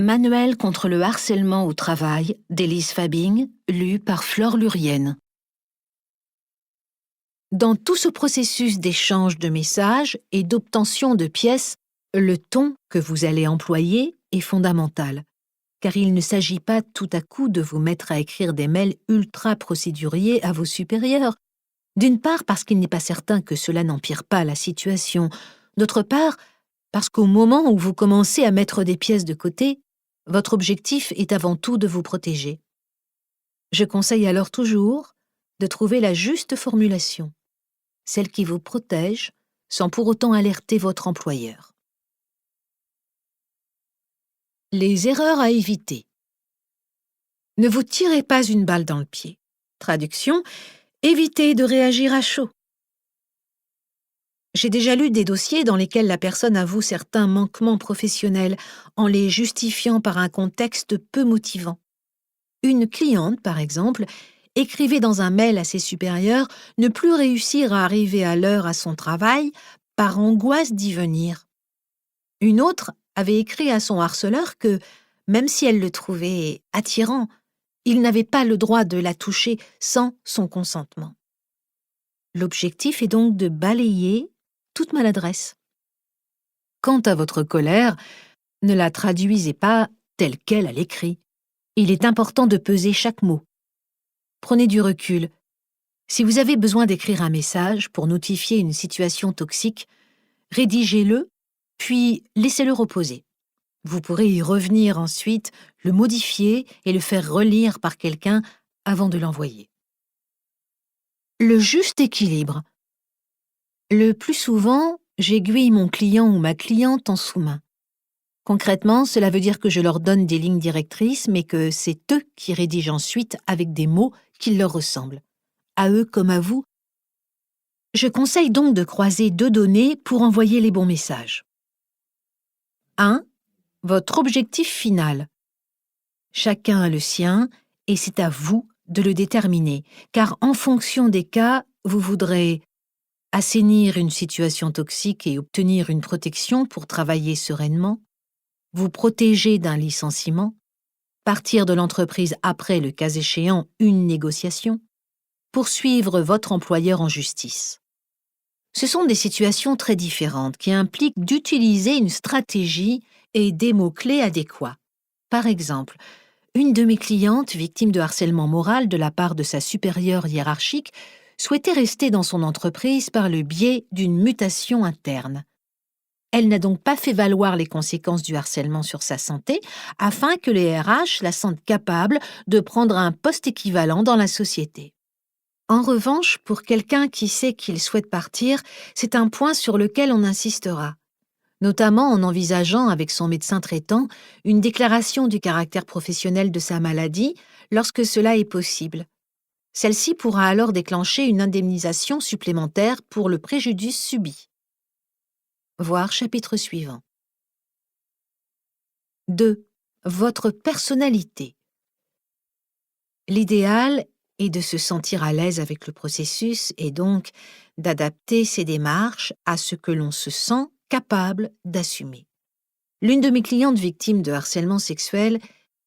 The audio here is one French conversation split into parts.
Manuel contre le harcèlement au travail d'Élise Fabing, lu par Flore Lurienne. Dans tout ce processus d'échange de messages et d'obtention de pièces, le ton que vous allez employer est fondamental, car il ne s'agit pas tout à coup de vous mettre à écrire des mails ultra procéduriers à vos supérieurs. D'une part parce qu'il n'est pas certain que cela n'empire pas la situation, d'autre part parce qu'au moment où vous commencez à mettre des pièces de côté, votre objectif est avant tout de vous protéger. Je conseille alors toujours de trouver la juste formulation, celle qui vous protège sans pour autant alerter votre employeur. Les erreurs à éviter. Ne vous tirez pas une balle dans le pied. Traduction, évitez de réagir à chaud. J'ai déjà lu des dossiers dans lesquels la personne avoue certains manquements professionnels en les justifiant par un contexte peu motivant. Une cliente, par exemple, écrivait dans un mail à ses supérieurs ne plus réussir à arriver à l'heure à son travail par angoisse d'y venir. Une autre avait écrit à son harceleur que, même si elle le trouvait attirant, il n'avait pas le droit de la toucher sans son consentement. L'objectif est donc de balayer toute maladresse. Quant à votre colère, ne la traduisez pas telle qu'elle à l'écrit. Il est important de peser chaque mot. Prenez du recul. Si vous avez besoin d'écrire un message pour notifier une situation toxique, rédigez-le, puis laissez-le reposer. Vous pourrez y revenir ensuite, le modifier et le faire relire par quelqu'un avant de l'envoyer. Le juste équilibre. Le plus souvent, j'aiguille mon client ou ma cliente en sous-main. Concrètement, cela veut dire que je leur donne des lignes directrices, mais que c'est eux qui rédigent ensuite avec des mots qui leur ressemblent. À eux comme à vous. Je conseille donc de croiser deux données pour envoyer les bons messages. 1. Votre objectif final. Chacun a le sien et c'est à vous de le déterminer, car en fonction des cas, vous voudrez assainir une situation toxique et obtenir une protection pour travailler sereinement, vous protéger d'un licenciement, partir de l'entreprise après, le cas échéant, une négociation, poursuivre votre employeur en justice. Ce sont des situations très différentes qui impliquent d'utiliser une stratégie et des mots-clés adéquats. Par exemple, une de mes clientes, victime de harcèlement moral de la part de sa supérieure hiérarchique, souhaitait rester dans son entreprise par le biais d'une mutation interne. Elle n'a donc pas fait valoir les conséquences du harcèlement sur sa santé afin que les RH la sentent capable de prendre un poste équivalent dans la société. En revanche, pour quelqu'un qui sait qu'il souhaite partir, c'est un point sur lequel on insistera, notamment en envisageant avec son médecin traitant une déclaration du caractère professionnel de sa maladie lorsque cela est possible. Celle-ci pourra alors déclencher une indemnisation supplémentaire pour le préjudice subi. Voir chapitre suivant. 2. Votre personnalité. L'idéal est de se sentir à l'aise avec le processus et donc d'adapter ses démarches à ce que l'on se sent capable d'assumer. L'une de mes clientes victimes de harcèlement sexuel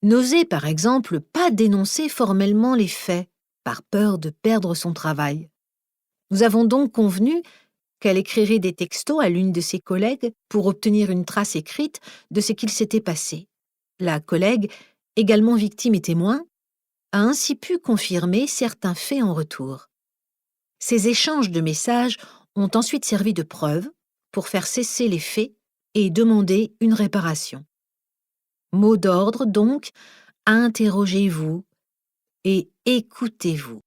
n'osait par exemple pas dénoncer formellement les faits par peur de perdre son travail. Nous avons donc convenu qu'elle écrirait des textos à l'une de ses collègues pour obtenir une trace écrite de ce qu'il s'était passé. La collègue, également victime et témoin, a ainsi pu confirmer certains faits en retour. Ces échanges de messages ont ensuite servi de preuve pour faire cesser les faits et demander une réparation. Mot d'ordre donc, interrogez-vous et écoutez-vous.